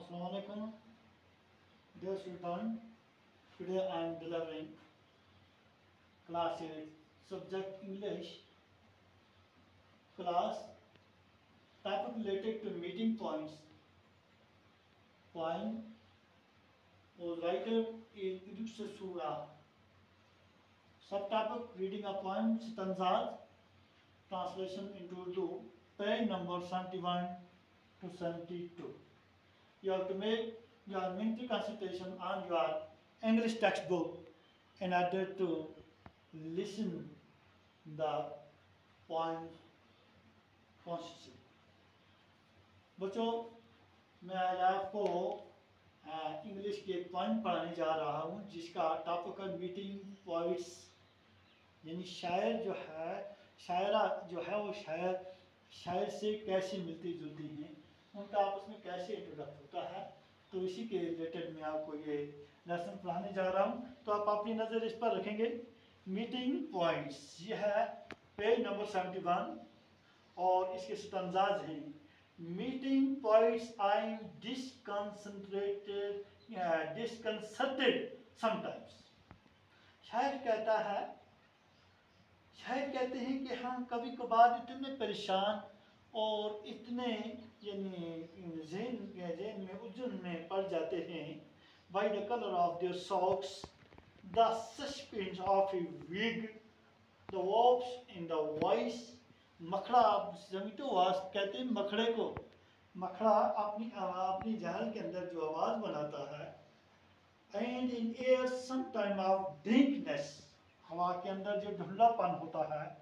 Assalamualaikum. Dear student, today I am delivering class 8 subject English class topic related to meeting points. Point or writer is Idris Surah. Subtopic reading a poem stanzas translation into Urdu page number 71 to 72. You have to make your mental concentration on your English textbook in order to listen the poems consciously. बच्चों, मैं आज आपको English के एक point पढ़ाने जा रहा हूँ जिसका टॉपिक है मीटिंग पॉइंट्स, यानी शायर जो है, शायरा जो है वो शायर से कैसे मिलती जुलती हैं, उनका आपस में कैसे इंटरेक्ट होता है। तो इसी के रिलेटेड मैं आपको ये लेसन पढ़ाने जा रहा हूँ। तो आप अपनी नज़र इस पर रखेंगे। मीटिंग पॉइंट्स, ये है पेज नंबर 71 और इसके स्टैंजाज हैं। Meeting points, I am disconcerted sometimes. शायर कहते हैं कि हम कभी कभार इतने परेशान और इतने यानी ज़हन में उलझन में पड़ जाते हैं। By the colour of their socks, the suspense of a wig, the warps in the voice. मखड़ा, जमीतो वास कहते हैं मखड़े को। मखड़ा अपनी जाल के अंदर जो आवाज़ बनाता है। And in air some time of drunkenness, हवा के अंदर जो धुंधलापन होता है।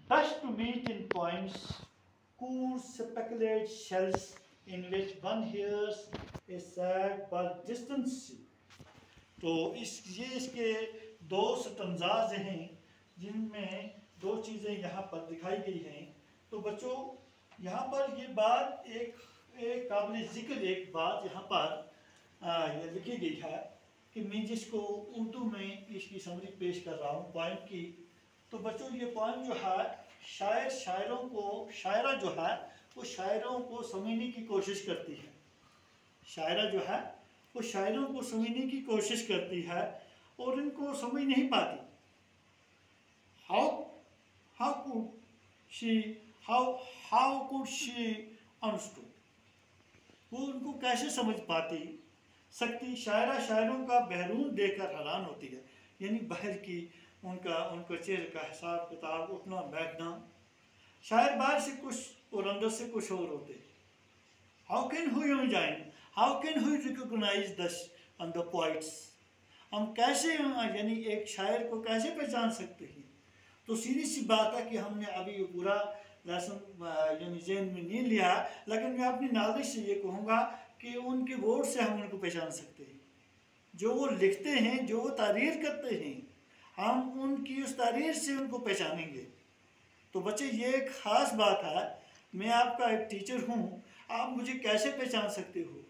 Best to meet in points, cool speculate shells in which one hears a sad but distant sea. तो इसके दो स्टैंजाज हैं जिनमें दो चीज़ें यहाँ पर दिखाई गई हैं। तो बच्चों, यहाँ पर ये बात एक काबिल जिक्र एक बात यहाँ पर ये लिखी गई है कि मैं जिसको उर्दू में इसकी समरी पेश कर रहा हूँ पॉइंट की। तो बच्चों, ये पॉइंट जो है शायरा जो है वो शायरों को समझने की कोशिश करती है। शायरा जो है वो शायरों को समझने की कोशिश करती है और इनको समझ नहीं पाती। हाउ कुड शी अंडरस्टूड, वो उनको कैसे समझ पाती सकती। शायरा शायरों का बहरूम देखकर हैरान होती है, यानी बाहर की उनका चेहरे का हिसाब किताब, उठना बैठना। शायर बाहर से कुछ और अंदर से कुछ और होते। How can we recognise the points, हम कैसे यानी एक शायर को कैसे पहचान सकते हैं। तो सीधी सी बात है कि हमने अभी पूरा लेसन यानी ज़हन में नहीं लिया, लेकिन मैं अपनी नॉलेज से ये कहूँगा कि उनके वर्ड से हम उनको पहचान सकते हैं। जो वो लिखते हैं, जो वो तारीर करते हैं, हम उनकी उस तारीर से उनको पहचानेंगे। तो बच्चे, ये एक ख़ास बात है। मैं आपका एक टीचर हूँ, आप मुझे कैसे पहचान सकते हो?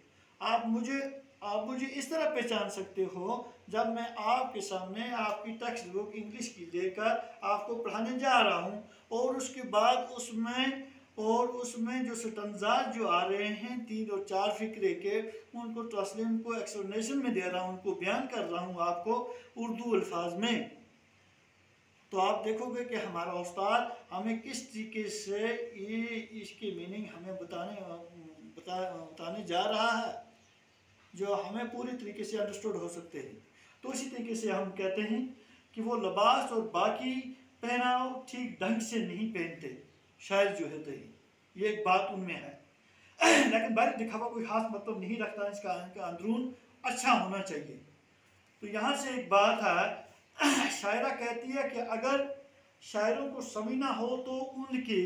आप मुझे इस तरह पहचान सकते हो जब मैं आपके सामने आपकी टेक्स्ट बुक इंग्लिश की लेकर आपको पढ़ाने जा रहा हूँ और उसके बाद उसमें जो स्टैंजाज जो आ रहे हैं 3 और 4 फिक्रे के, उनको ट्रांसलेशन को एक्सप्लेनेशन में दे रहा हूँ, उनको बयान कर रहा हूँ आपको उर्दू अल्फाज में। तो आप देखोगे कि हमारा उस्ताद हमें किस तरीके से ये इसकी मीनिंग हमें बताने जा रहा है, जो हमें पूरी तरीके से अंडरस्टूड हो सकते हैं। तो इसी तरीके से हम कहते हैं कि वो लिबास और बाकी पहनाव ठीक ढंग से नहीं पहनते शायर जो होते हैं, ये एक बात उनमें है। लेकिन बाहरी दिखावा कोई खास मतलब नहीं रखता, इसका अंदरून अच्छा होना चाहिए। तो यहाँ से एक बात है, शायरा कहती है कि अगर शायरों को समझना हो तो उनके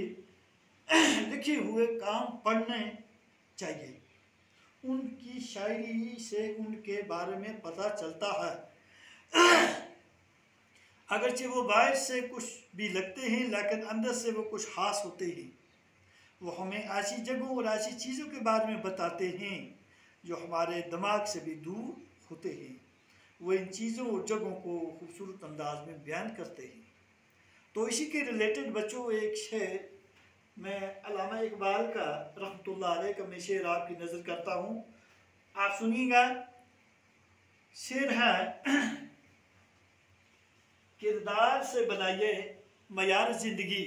लिखे हुए काम पढ़ने चाहिए। उनकी शायरी से उनके बारे में पता चलता है। अगरचे वो बाहर से कुछ भी लगते हैं, लेकिन अंदर से वो कुछ खास होते हैं। वो हमें ऐसी जगहों और ऐसी चीज़ों के बारे में बताते हैं जो हमारे दिमाग से भी दूर होते हैं। वो इन चीज़ों और जगहों को खूबसूरत अंदाज में बयान करते हैं। तो इसी के रिलेटेड बच्चों एक शेर मैं अल्लामा इकबाल का रहमतुल्लाह अलैह का मैं शेर आपकी नज़र करता हूँ, आप सुनिएगा। शेर है, किरदार से बनाइए मयार ज़िंदगी,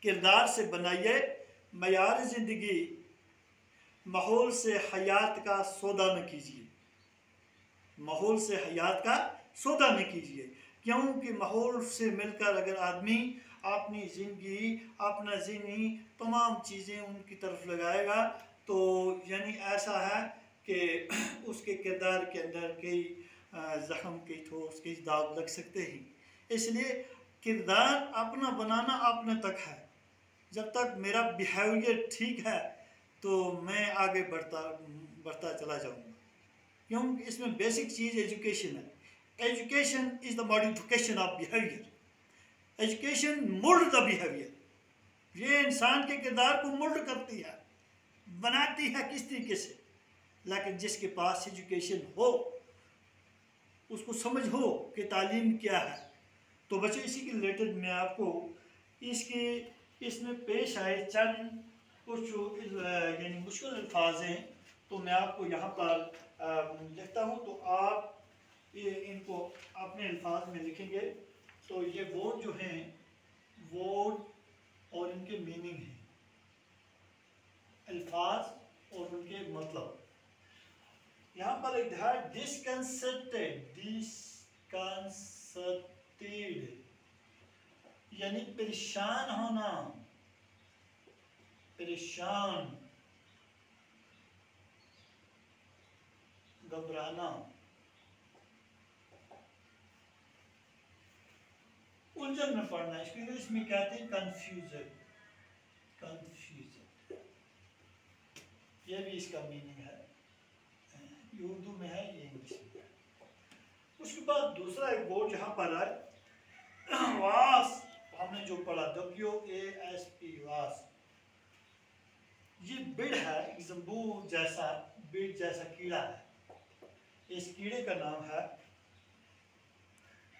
किरदार से बनाइए मयार ज़िंदगी, माहौल से हयात का सौदा न कीजिए, माहौल से हयात का सौदा न कीजिए। क्योंकि माहौल से मिलकर अगर आदमी अपनी ज़िंदगी, अपना ज़िंदगी तमाम चीज़ें उनकी तरफ लगाएगा तो यानी ऐसा है कि उसके किरदार के अंदर कई ज़ख्म, कई ठोस, कई दाग लग सकते हैं। इसलिए किरदार अपना बनाना अपने तक है। जब तक मेरा बिहेवियर ठीक है तो मैं आगे बढ़ता चला जाऊँगा, क्योंकि इसमें बेसिक चीज़ एजुकेशन है। Education is the modification of behaviour, education mould the behaviour, ये इंसान के किरदार को मोल्ड करती है, बनाती है किस तरीके से। लेकिन जिसके पास एजुकेशन हो, उसको समझ हो कि तालीम क्या है, तो बच्चे इसी के रिलेटेड मैं आपको इसमें पेश आए चंद कुछ यानी मुश्किल अल्फाज हैं, तो मैं आपको यहाँ पर लिखता हूँ, तो आप इनको अपने अल्फाज में लिखेंगे। तो ये वर्ड जो हैं, वर्ड और इनके मीनिंग हैं, अल्फाज और उनके मतलब। यहाँ पर एक है डिसकंसर्टेड, यानी परेशान होना, परेशान, घबराना, उलझन में पड़ना। इसको इंग्लिश में कहते हैं कंफ्यूजन, कंफ्यूजन, ये भी इसका मीनिंग है, ये उर्दू में है, ये इंग्लिश में है। उसके बाद दूसरा एक वर्ड जहाँ पर है वास, हमने जो पढ़ा WASP, वास, ये बिड है, एक जंबू जैसा, बिड जैसा कीड़ा है। इस कीड़े का नाम है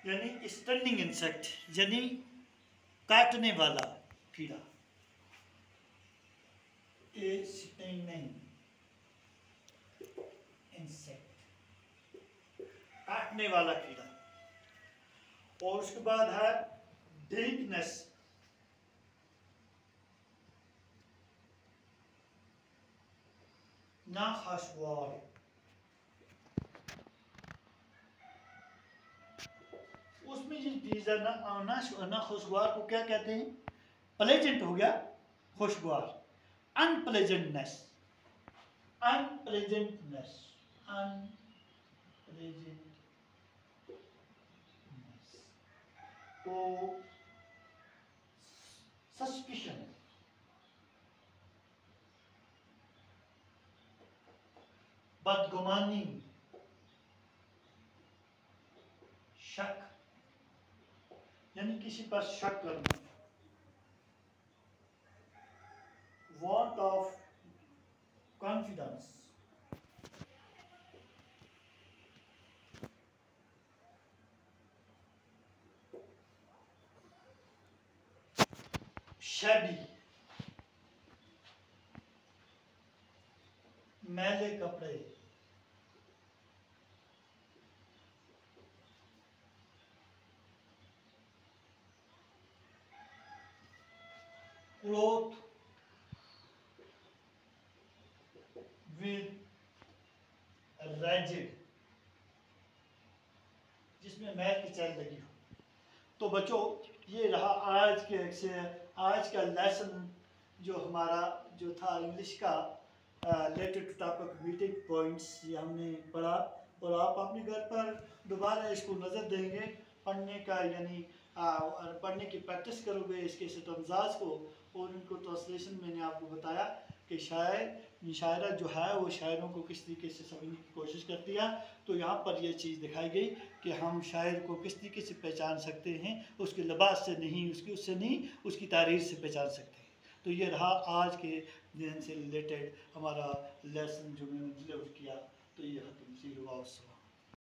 यानी स्टनिंग इंसेक्ट, यानी काटने वाला कीड़ा, स्टनिंग इंसेक्ट, काटने वाला कीड़ा। और उसके बाद है डेंकनेस, नाखुशगवार, उसमें ये चीज़ है ना खुशगवार को क्या कहते हैं? प्लेजेंट हो गया खुशगवार, अनप्लेजेंटनेस, अनप्लेजेंटनेस, अनप्लेजेंटनेस, तो सस्पिशन, बदगुमानी, शक, यानी किसी पर शक करना, want of confidence, shabby, मैले कपड़े, cloth with rigid, जिसमें मैल की चल लगी हो। तो बच्चों ये रहा आज का लेसन जो हमारा जो था इंग्लिश का रिलेटेड टॉपिक मीटिंग पॉइंट्स, ये हमने पढ़ा। और आप अपने घर पर दोबारा इसको नज़र देंगे, पढ़ने का यानी पढ़ने की प्रैक्टिस करोगे इसके सितमजाज को, और इनको ट्रांसलेशन मैंने आपको बताया कि शायरा जो है वो शायरों को किस तरीके से समझने की कोशिश करती है। तो यहाँ पर यह चीज़ दिखाई गई कि हम शायर को किस तरीके से पहचान सकते हैं, उसके लिबास से नहीं, उससे नहीं, उसकी तारीफ से पहचान सकते हैं। तो ये रहा आज के दिन से रिलेटेड हमारा लेसन जो मैंने डिलीवर किया। तो ये खत्म, सी